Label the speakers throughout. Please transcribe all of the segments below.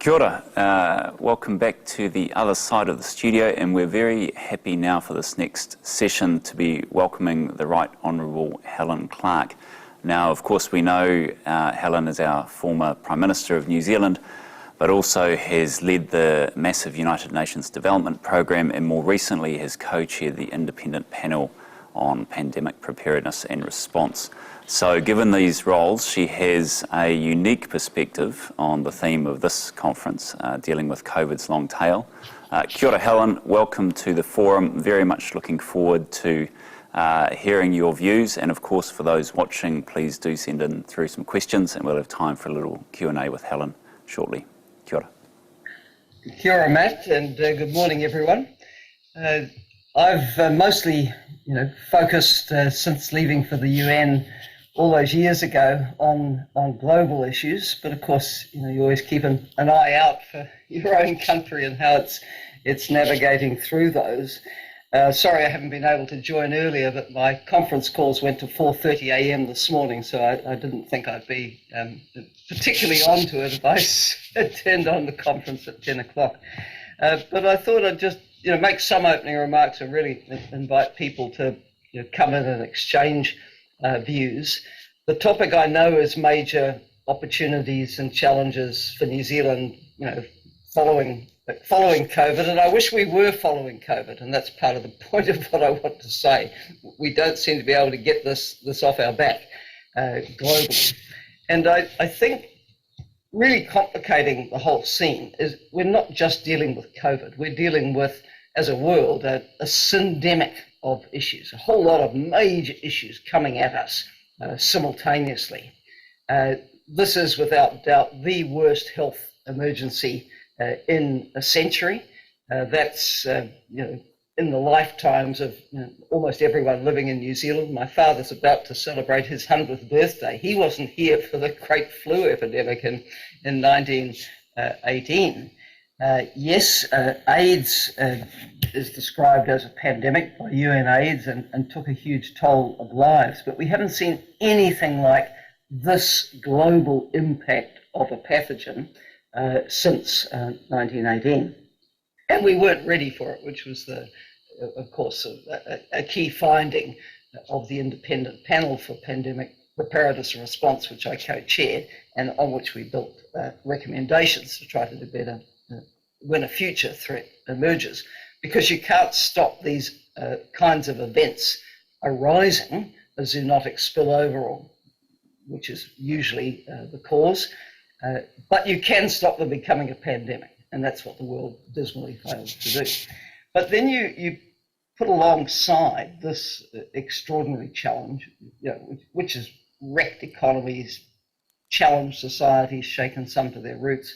Speaker 1: Kia ora. Welcome back to the other side of the studio, and we're very happy now for this next session to be welcoming the Right Honourable Helen Clark. Now, of course, we know Helen is our former Prime Minister of New Zealand, but also has led the massive United Nations Development Programme and more recently has co-chaired the independent panel on pandemic preparedness and response. So given these roles, she has a unique perspective on the theme of this conference, dealing with COVID's long tail. Kia ora, Helen. Welcome to the forum. Very much looking forward to hearing your views. And of course, for those watching, please do send in through some questions and we'll have time for a little Q&A with Helen shortly. Kia ora.
Speaker 2: Kia ora, Matt, and good morning, everyone. I've mostly, focused since leaving for the UN all those years ago on global issues, but of course, you always keep an eye out for your own country and how it's navigating through those. Sorry I haven't been able to join earlier, but my conference calls went to 4:30 a.m. this morning, so I didn't think I'd be particularly onto it if I turned on the conference at 10 o'clock. But I thought I'd just make some opening remarks and really invite people to come in and exchange views. The topic I know is major opportunities and challenges for New Zealand, following COVID, and I wish we were following COVID, and that's part of the point of what I want to say. We don't seem to be able to get this off our back globally. And I think really complicating the whole scene is we're not just dealing with COVID, we're dealing with, as a world, a syndemic of issues, a whole lot of major issues coming at us simultaneously. This is without doubt the worst health emergency in a century. That's in the lifetimes of almost everyone living in New Zealand. My father's about to celebrate his 100th birthday. He wasn't here for the great flu epidemic in 1918. Yes, AIDS is described as a pandemic by UNAIDS and took a huge toll of lives, but we haven't seen anything like this global impact of a pathogen since 1918. And we weren't ready for it, which was, of course, a key finding of the independent panel for pandemic preparedness and response, which I co-chaired, and on which we built recommendations to try to do better when a future threat emerges. Because you can't stop these kinds of events arising, a zoonotic spillover, which is usually the cause, but you can stop them becoming a pandemic, and that's what the world dismally fails to do. But then you put alongside this extraordinary challenge, which has wrecked economies, challenged societies, shaken some to their roots,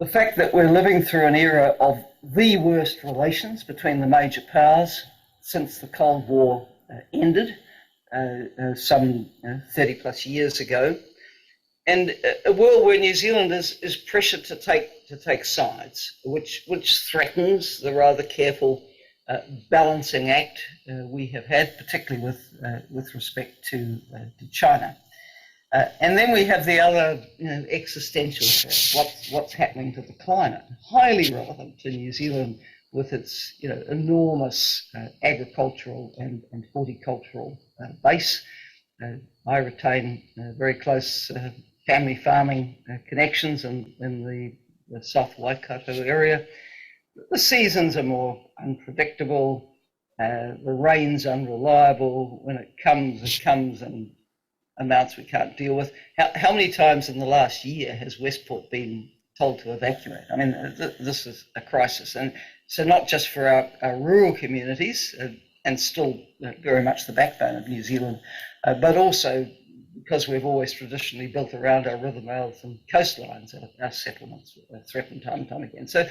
Speaker 2: the fact that we're living through an era of the worst relations between the major powers since the Cold War ended some 30 plus years ago, and a world where New Zealand is pressured to take sides, which threatens the rather careful balancing act we have had, particularly with respect to China. And then we have the other existential threat, what's happening to the climate, highly relevant to New Zealand with its enormous agricultural and horticultural base. I retain very close family farming connections in the South Waikato area. The seasons are more unpredictable, the rain's unreliable. When it comes in amounts we can't deal with. How many times in the last year has Westport been told to evacuate? I mean, this is a crisis. And so not just for our rural communities, and still very much the backbone of New Zealand, but also because we've always traditionally built around our river mouths and coastlines, our settlements are threatened time and time again. So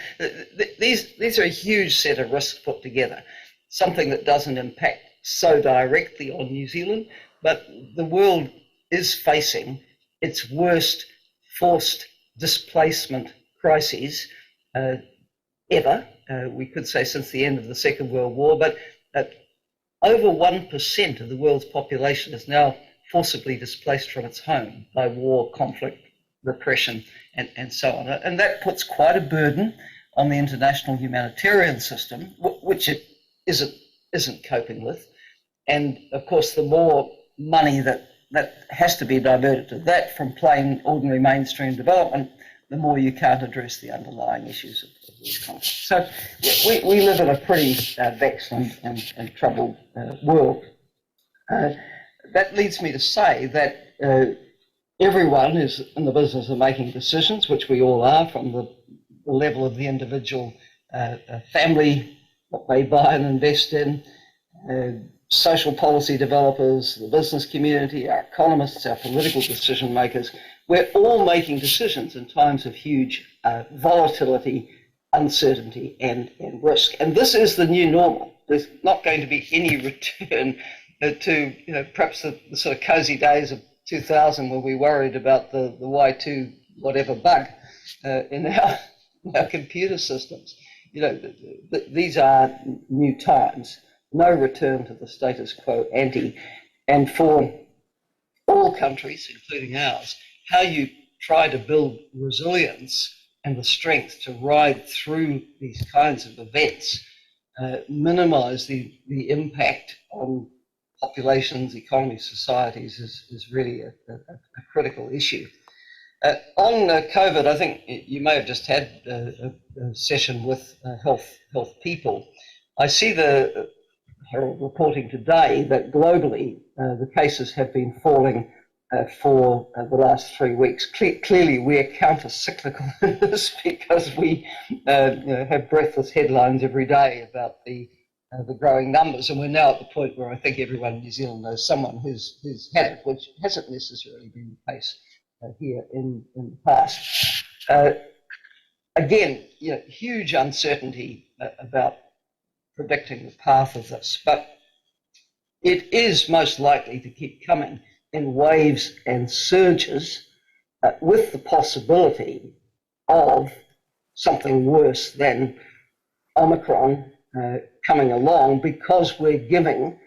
Speaker 2: these are a huge set of risks put together, something that doesn't impact so directly on New Zealand, but the world is facing its worst forced displacement crises ever, we could say since the end of the Second World War, but over 1% of the world's population is now forcibly displaced from its home by war, conflict, repression, and so on. And that puts quite a burden on the international humanitarian system, which it isn't coping with. And of course, the more money that has to be diverted to that from plain, ordinary mainstream development, the more you can't address the underlying issues of these conflicts. So we live in a pretty vexed and troubled world. That leads me to say that everyone is in the business of making decisions, which we all are, from the level of the individual family, what they buy and invest in, social policy developers, the business community, our economists, our political decision makers. We're all making decisions in times of huge volatility, uncertainty, and risk. And this is the new normal. There's not going to be any return to perhaps the sort of cozy days of 2000 where we worried about the Y2 whatever bug in our computer systems. These are new times. No return to the status quo ante. And for all countries, including ours, how you try to build resilience and the strength to ride through these kinds of events, minimise the impact on populations, economies, societies is really a critical issue. On COVID, I think you may have just had a session with health people. I see the Herald reporting today that globally the cases have been falling for the last 3 weeks. Clearly, we're counter-cyclical in this because we have breathless headlines every day about the growing numbers, and we're now at the point where I think everyone in New Zealand knows someone who's had it, which hasn't necessarily been the case here in the past. Again, huge uncertainty about predicting the path of this, but it is most likely to keep coming in waves and surges with the possibility of something worse than Omicron coming along, because we're giving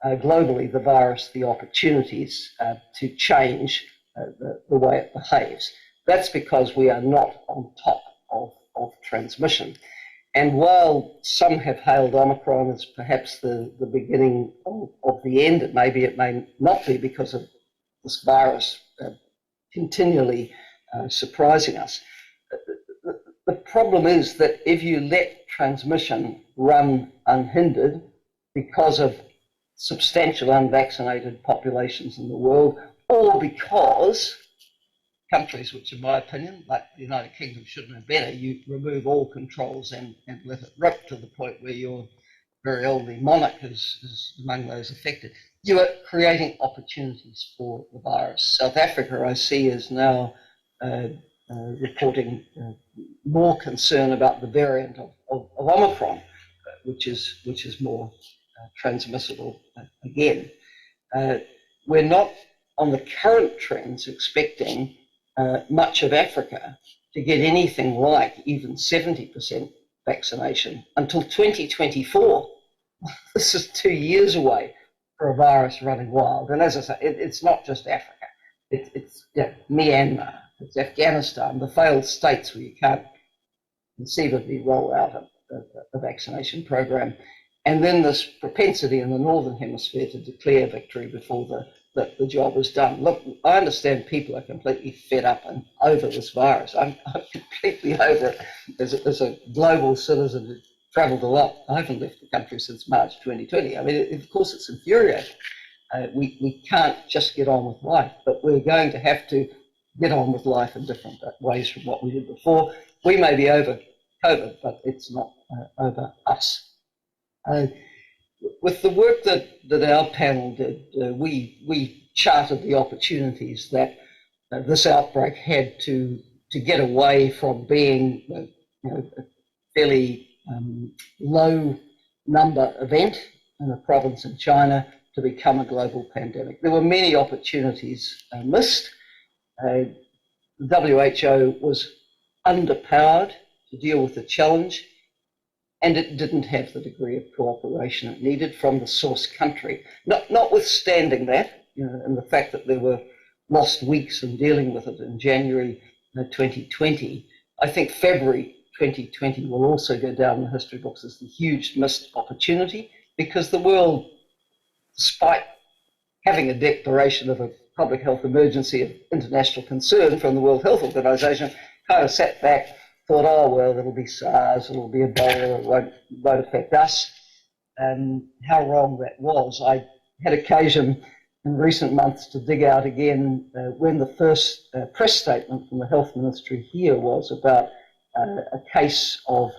Speaker 2: globally the virus the opportunities to change the way it behaves. That's because we are not on top of transmission. And while some have hailed Omicron as perhaps the beginning of the end, it may not be, because of this virus continually surprising us. The problem is that if you let transmission run unhindered because of substantial unvaccinated populations in the world, or because countries which, in my opinion, like the United Kingdom, should know better, you remove all controls and let it rip to the point where your very elderly monarch is among those affected, you are creating opportunities for the virus. South Africa, I see, is now reporting more concern about the variant of Omicron, which is more transmissible again. We're not, on the current trends, expecting much of Africa to get anything like even 70% vaccination until 2024. This is 2 years away for a virus running wild. And as I say, it's not just Africa. It's Myanmar, it's Afghanistan, the failed states where you can't conceivably roll out a vaccination program. And then this propensity in the Northern Hemisphere to declare victory before the job is done. Look, I understand people are completely fed up and over this virus. I'm completely over it. As a global citizen who travelled a lot, I haven't left the country since March 2020. I mean, of course, it's infuriating. We can't just get on with life, but we're going to have to get on with life in different ways from what we did before. We may be over COVID, but it's not over us. With the work that our panel did, we charted the opportunities that this outbreak had to get away from being a fairly low number event in a province in China to become a global pandemic. There were many opportunities missed. The WHO was underpowered to deal with the challenge, and it didn't have the degree of cooperation it needed from the source country. Notwithstanding that, and the fact that there were lost weeks in dealing with it in January 2020, I think February 2020 will also go down in the history books as the huge missed opportunity, because the world, despite having a declaration of a public health emergency of international concern from the World Health Organization, kind of sat back, thought, oh, well, it'll be SARS, it'll be Ebola, it won't affect us. And how wrong that was. I had occasion in recent months to dig out again when the first press statement from the Health Ministry here was about a case of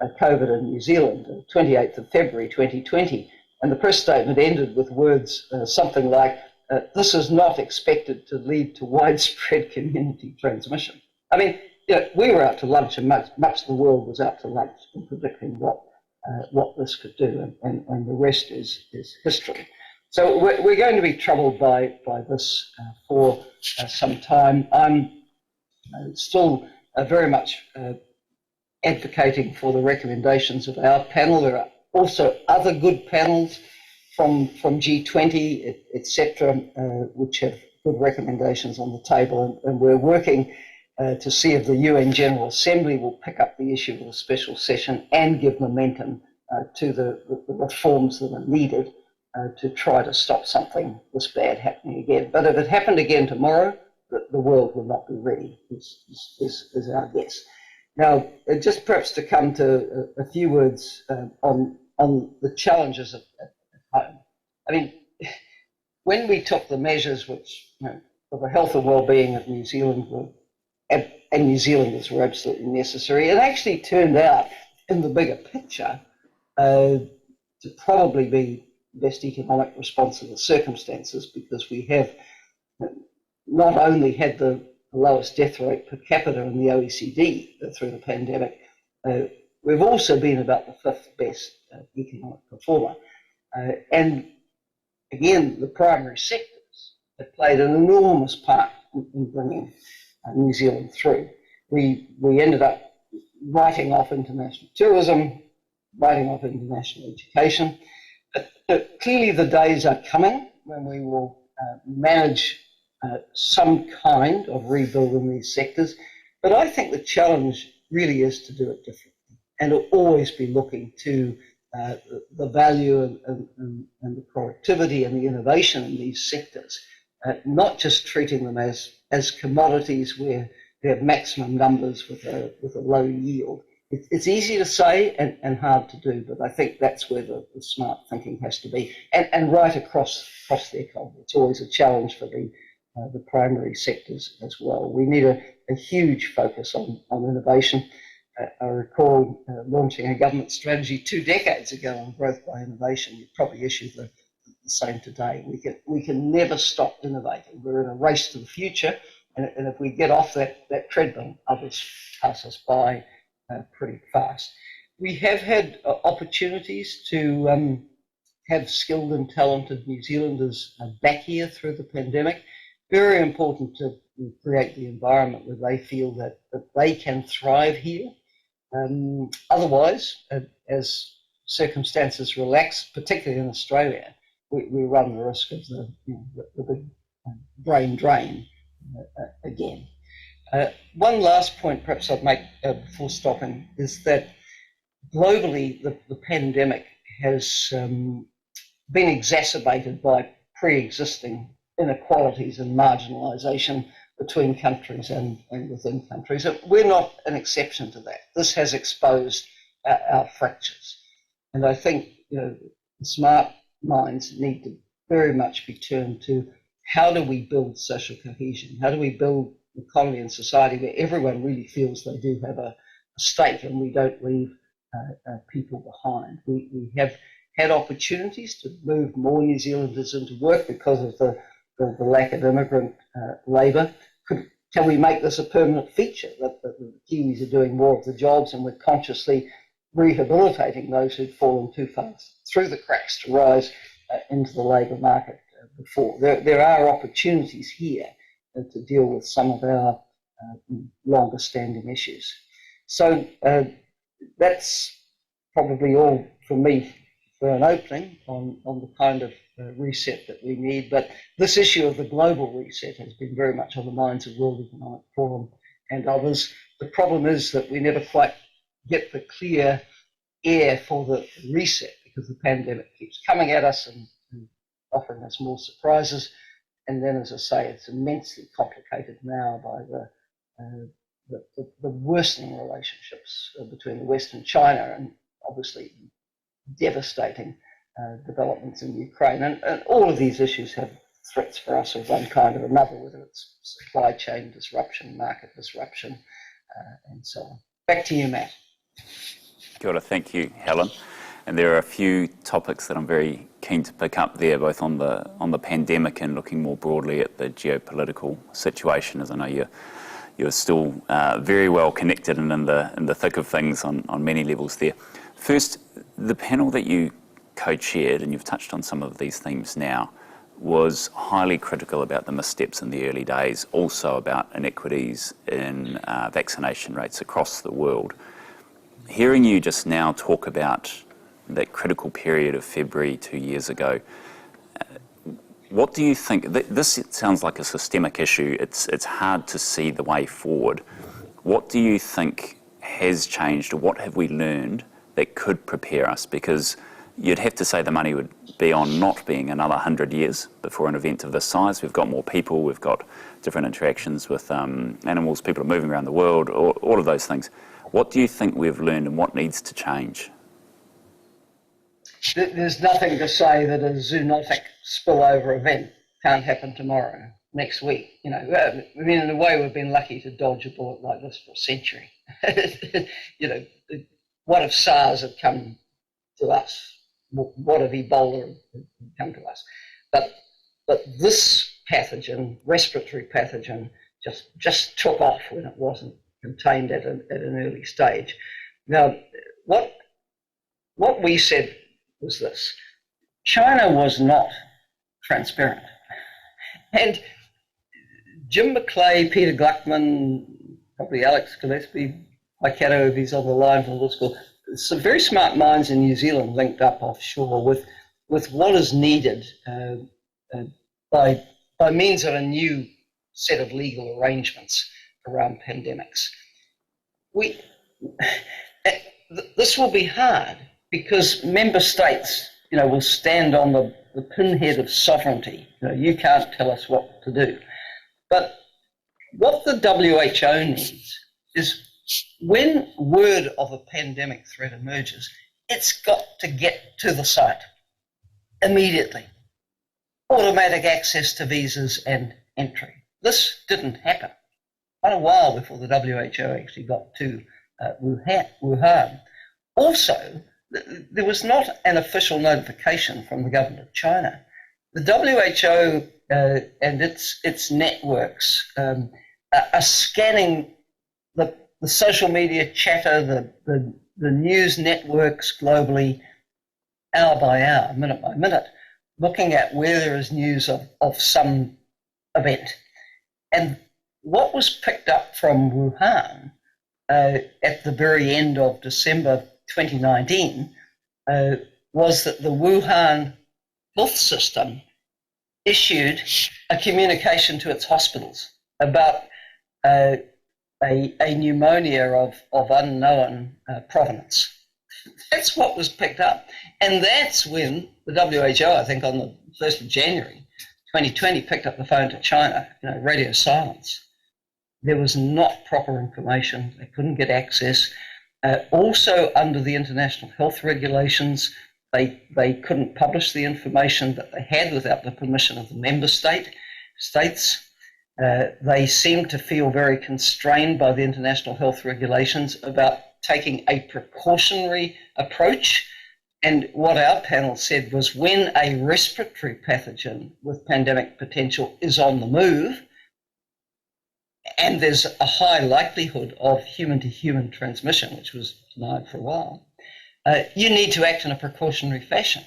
Speaker 2: COVID in New Zealand, 28th of February 2020. And the press statement ended with words something like, this is not expected to lead to widespread community transmission. I mean, we were out to lunch, and much of the world was out to lunch in predicting what this could do, and the rest is history. So we're going to be troubled by this for some time. I'm still very much advocating for the recommendations of our panel. There are also other good panels from G20, etc., which have good recommendations on the table, and we're working to see if the UN General Assembly will pick up the issue of a special session and give momentum to the reforms that are needed to try to stop something this bad happening again. But if it happened again tomorrow, the world will not be ready, is our guess. Now, just perhaps to come to a few words on the challenges at home. I mean, when we took the measures which, for the health and well-being of New Zealand and New Zealanders were absolutely necessary, it actually turned out, in the bigger picture, to probably be the best economic response to the circumstances, because we have not only had the lowest death rate per capita in the OECD through the pandemic, we've also been about the fifth best economic performer. And again, the primary sectors have played an enormous part in bringing New Zealand through. We ended up writing off international tourism, writing off international education. But clearly the days are coming when we will manage some kind of rebuild in these sectors. But I think the challenge really is to do it differently, and to always be looking to the value and the productivity and the innovation in these sectors, not just treating them as commodities where they have maximum numbers with a low yield. It's easy to say and hard to do, but I think that's where the smart thinking has to be, and right across the economy. It's always a challenge for the primary sectors as well. We need a huge focus on innovation. I recall launching a government strategy 2 decades ago on growth by innovation. You'd probably issue the same today. We can never stop innovating. We're in a race to the future, and if we get off that treadmill, others pass us by pretty fast. We have had opportunities to have skilled and talented New Zealanders back here through the pandemic. Very important to create the environment where they feel that they can thrive here. Otherwise, as circumstances relax, particularly in Australia, we run the risk of the big brain drain again. One last point perhaps I'd make before stopping is that globally the pandemic has been exacerbated by pre-existing inequalities and marginalisation between countries and within countries. We're not an exception to that. This has exposed our fractures. And I think the smart minds need to very much be turned to how do we build social cohesion? How do we build an economy and society where everyone really feels they do have a stake and we don't leave people behind? We have had opportunities to move more New Zealanders into work because of the lack of immigrant labour. Can we make this a permanent feature, that the Kiwis are doing more of the jobs and we're consciously rehabilitating those who'd fallen too far through the cracks to rise into the labour market before? There are opportunities here to deal with some of our longer standing issues. So that's probably all from me for an opening on the kind of reset that we need. But this issue of the global reset has been very much on the minds of World Economic Forum and others. The problem is that we never quite get the clear air for the reset because the pandemic keeps coming at us and offering us more surprises. And then, as I say, it's immensely complicated now by the worsening relationships between the West and China, and obviously devastating developments in Ukraine. And all of these issues have threats for us of one kind or another, whether it's supply chain disruption, market disruption, and so on. Back to you, Matt.
Speaker 1: Kia ora, thank you, Helen. And there are a few topics that I'm very keen to pick up there, both on the pandemic and looking more broadly at the geopolitical situation, as I know you're still very well connected and in the thick of things on many levels there. First, the panel that you co-chaired, and you've touched on some of these themes now, was highly critical about the missteps in the early days, also about inequities in vaccination rates across the world. Hearing you just now talk about that critical period of February 2 years ago, what do you think? This sounds like a systemic issue. It's hard to see the way forward. What do you think has changed, or what have we learned that could prepare us? Because you'd have to say the money would be on not being another 100 years before an event of this size. We've got more people, we've got different interactions with animals, people are moving around the world, all of those things. What do you think we've learned and what needs to change?
Speaker 2: There's nothing to say that a zoonotic spillover event can't happen tomorrow, next week. You know, I mean, in a way, we've been lucky to dodge a bullet like this for a century. You know, what if SARS had come to us? What if Ebola had come to us? But this pathogen, respiratory pathogen, just took off when it wasn't contained at an early stage. Now, what we said was this: China was not transparent. And Jim McClay, Peter Gluckman, probably Alex Gillespie, Waikato, if he's on the line from law school, some very smart minds in New Zealand linked up offshore with what is needed by means of a new set of legal arrangements around pandemics. This will be hard because member states, you know, will stand on the pinhead of sovereignty. You know, you can't tell us what to do. But what the WHO needs is, when word of a pandemic threat emerges, it's got to get to the site immediately. Automatic access to visas and entry. This didn't happen. Quite a while before the WHO actually got to Wuhan. Also, there was not an official notification from the government of China. The WHO and its networks are scanning the social media chatter, the news networks globally, hour by hour, minute by minute, looking at where there is news of some event. And what was picked up from Wuhan at the very end of December 2019 was that the Wuhan health system issued a communication to its hospitals about a pneumonia of unknown provenance. That's what was picked up. And that's when the WHO, I think on the 1st of January 2020, picked up the phone to China, you know, radio silence. There was not proper information. They couldn't get access. Also, under the international health regulations, they couldn't publish the information that they had without the permission of the member states. They seemed to feel very constrained by the international health regulations about taking a precautionary approach. And what our panel said was, when a respiratory pathogen with pandemic potential is on the move, and there's a high likelihood of human-to-human transmission, which was denied for a while, you need to act in a precautionary fashion.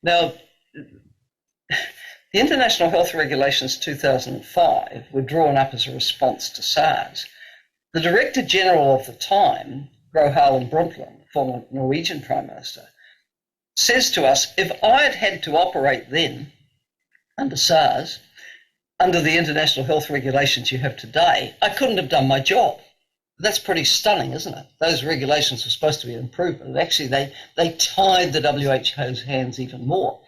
Speaker 2: Now, the International Health Regulations 2005 were drawn up as a response to SARS. The Director General of the time, Gro Harlem Brundtland, former Norwegian Prime Minister, says to us, if I had had to operate then under SARS, under the international health regulations you have today, I couldn't have done my job. That's pretty stunning, isn't it? Those regulations were supposed to be an improvement. Actually, they tied the WHO's hands even more.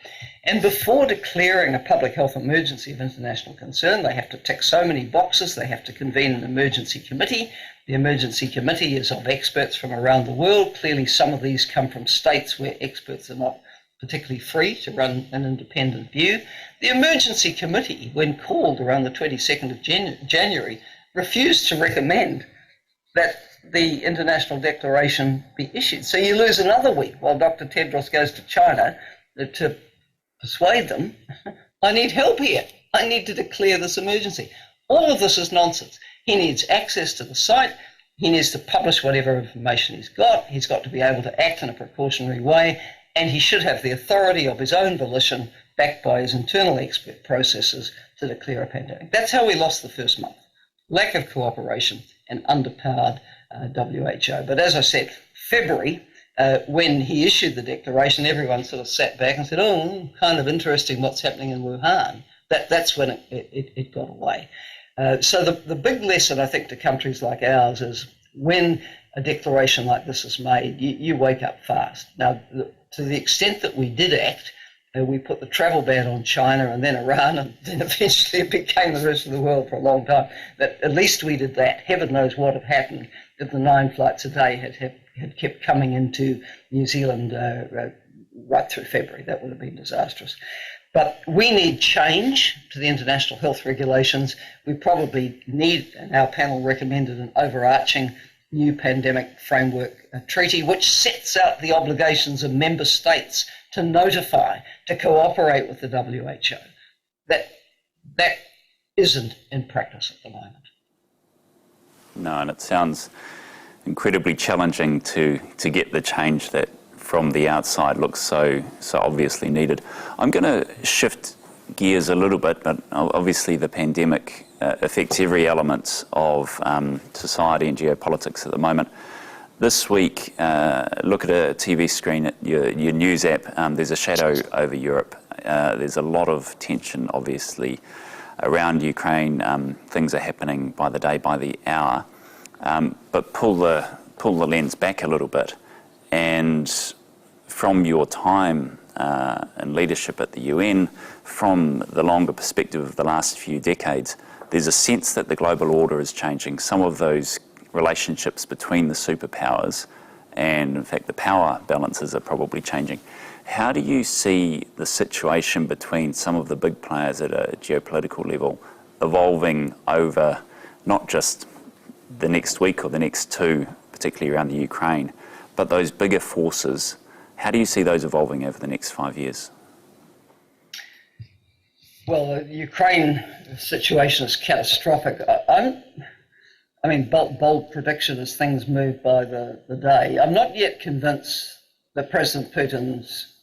Speaker 2: And before declaring a public health emergency of international concern, they have to tick so many boxes. They have to convene an emergency committee. The emergency committee is of experts from around the world. Clearly, some of these come from states where experts are not particularly free to run an independent view. The emergency committee, when called around the 22nd of January, refused to recommend that the international declaration be issued. So you lose another week while Dr. Tedros goes to China to persuade them, I need help here. I need to declare this emergency. All of this is nonsense. He needs access to the site. He needs to publish whatever information he's got. He's got to be able to act in a precautionary way, and he should have the authority of his own volition, backed by his internal expert processes, to declare a pandemic. That's how we lost the first month. Lack of cooperation and underpowered WHO. But as I said, February, when he issued the declaration, everyone sort of sat back and said, oh, kind of interesting what's happening in Wuhan. That's when it got away. So the big lesson, I think, to countries like ours is when a declaration like this is made, you wake up fast. Now, to the extent that we did act, we put the travel ban on China and then Iran, and then eventually it became the rest of the world for a long time. But at least we did that. Heaven knows what had happened if the 9 flights a day had kept coming into New Zealand right through February. That would have been disastrous. But we need change to the international health regulations. We probably need, and our panel recommended, an overarching new pandemic framework treaty, which sets out the obligations of member states to notify, to cooperate with the WHO. That isn't in practice at the moment.
Speaker 1: No, and it sounds incredibly challenging to get the change that from the outside looks so obviously needed. I'm going to shift gears a little bit, but obviously the pandemic affects every element of society and geopolitics at the moment. This week, look at a TV screen at your news app. There's a shadow over Europe. There's a lot of tension, obviously, around Ukraine. Things are happening by the day, by the hour. But pull the lens back a little bit, and from your time in leadership at the UN, from the longer perspective of the last few decades, there's a sense that the global order is changing. Some of those relationships between the superpowers and, in fact, the power balances are probably changing. How do you see the situation between some of the big players at a geopolitical level evolving over not just the next week or the next two, particularly around the Ukraine, but those bigger forces? How do you see those evolving over the next 5 years?
Speaker 2: Well, the Ukraine situation is catastrophic. I mean, bold prediction as things move by the day. I'm not yet convinced that President Putin's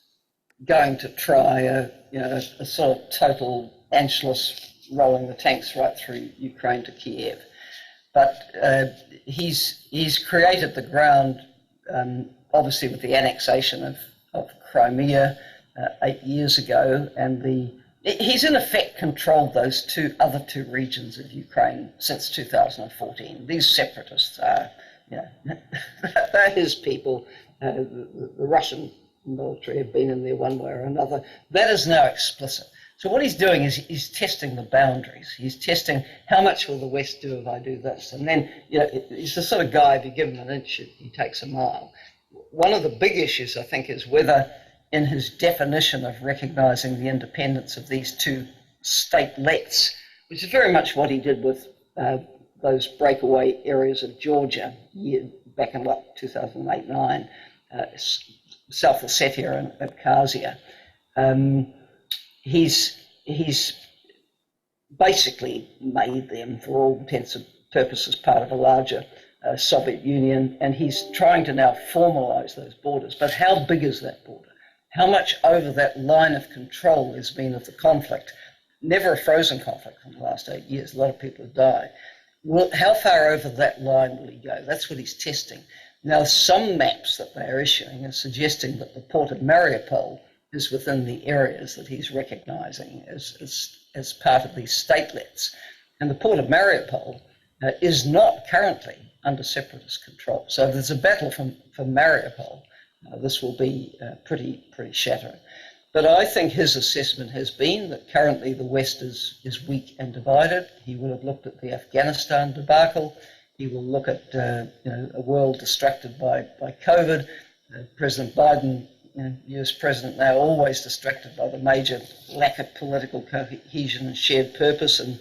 Speaker 2: going to try a sort of total Anschluss, rolling the tanks right through Ukraine to Kiev. But he's created the ground, obviously with the annexation of Crimea 8 years ago, and he's in effect controlled those other two regions of Ukraine since 2014. These separatists are, they're his people. The Russian military have been in there one way or another. That is now explicit. So what he's doing is he's testing the boundaries. He's testing how much will the West do if I do this. And then, he's the sort of guy, if you give him an inch, he takes a mile. One of the big issues, I think, is whether in his definition of recognising the independence of these two statelets, which is very much what he did with those breakaway areas of Georgia back in 2008-9, South Ossetia and Abkhazia. He's basically made them, for all intents and purposes, part of a larger Soviet Union, and he's trying to now formalise those borders. But how big is that border? How much over that line of control has been of the conflict? Never a frozen conflict in the last 8 years. A lot of people have died. How far over that line will he go? That's what he's testing. Now, some maps that they're issuing are suggesting that the port of Mariupol is within the areas that he's recognising as as part of these statelets. And the port of Mariupol is not currently under separatist control. So if there's a battle for Mariupol, this will be pretty shattering. But I think his assessment has been that currently the West is weak and divided. He will have looked at the Afghanistan debacle. He will look at a world distracted by COVID. President Biden, US president now, always distracted by the major lack of political cohesion and shared purpose in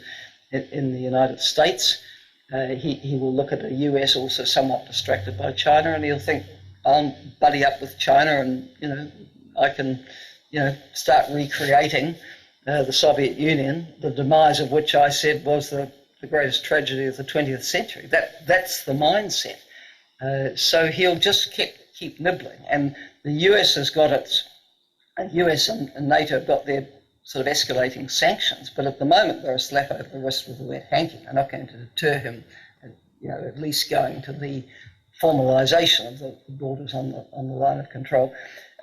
Speaker 2: the United States. He will look at a US also somewhat distracted by China, and he'll think, I'll buddy up with China and, I can, start recreating the Soviet Union, the demise of which I said was the greatest tragedy of the 20th century. That's the mindset. So he'll just keep nibbling. And the US has got US and NATO have got their sort of escalating sanctions, but at the moment they're a slap over the wrist with a wet hanky. They're not going to deter him, at least going to the formalisation of the borders on the line of control.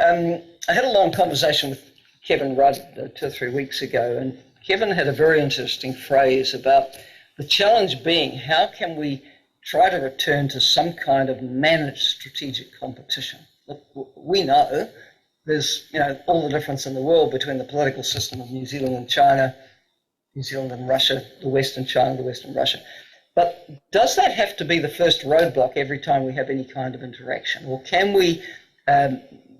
Speaker 2: I had a long conversation with Kevin Rudd 2 or 3 weeks ago, and Kevin had a very interesting phrase about the challenge being, how can we try to return to some kind of managed strategic competition? Look, we know there's all the difference in the world between the political system of New Zealand and China, New Zealand and Russia, the West and China, the West and Russia. But does that have to be the first roadblock every time we have any kind of interaction? Or can we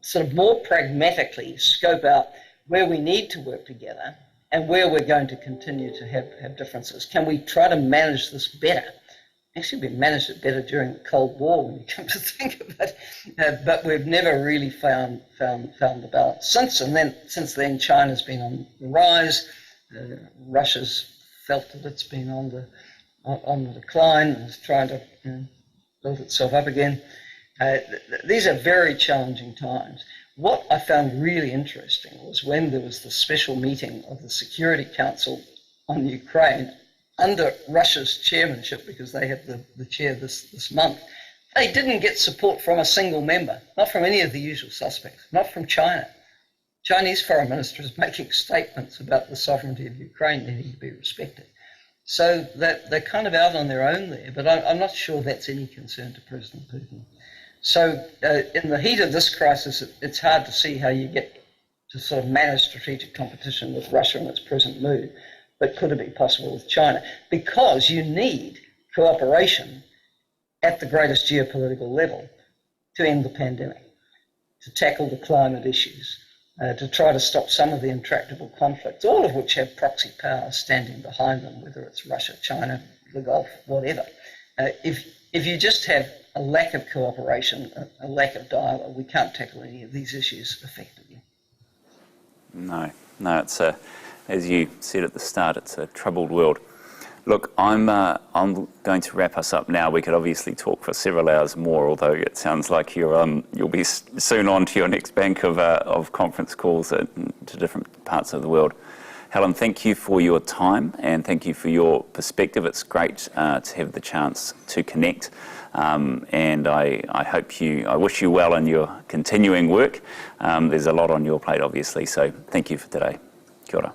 Speaker 2: sort of more pragmatically scope out where we need to work together and where we're going to continue to have differences? Can we try to manage this better? Actually, we managed it better during the Cold War when you come to think of it, but we've never really found the balance. Since then, China's been on the rise. Russia's felt that it's been on the decline and is trying to build itself up again. These are very challenging times. What I found really interesting was when there was the special meeting of the Security Council on Ukraine under Russia's chairmanship, because they have the chair this month. They didn't get support from a single member, not from any of the usual suspects, not from China. Chinese foreign minister is making statements about the sovereignty of Ukraine that need to be respected. So that they're kind of out on their own there, but I'm not sure that's any concern to President Putin. So in the heat of this crisis, it's hard to see how you get to sort of manage strategic competition with Russia in its present mood. But could it be possible with China? Because you need cooperation at the greatest geopolitical level to end the pandemic, to tackle the climate issues, to try to stop some of the intractable conflicts, all of which have proxy powers standing behind them, whether it's Russia, China, the Gulf, whatever. If you just have a lack of cooperation, a lack of dialogue, we can't tackle any of these issues effectively.
Speaker 1: No, it's as you said at the start, it's a troubled world. Look, I'm going to wrap us up now. We could obviously talk for several hours more, although it sounds like you'll be soon on to your next bank of conference calls to different parts of the world. Helen, thank you for your time and thank you for your perspective. It's great to have the chance to connect, and I wish you well in your continuing work. There's a lot on your plate, obviously, so thank you for today. Kia ora.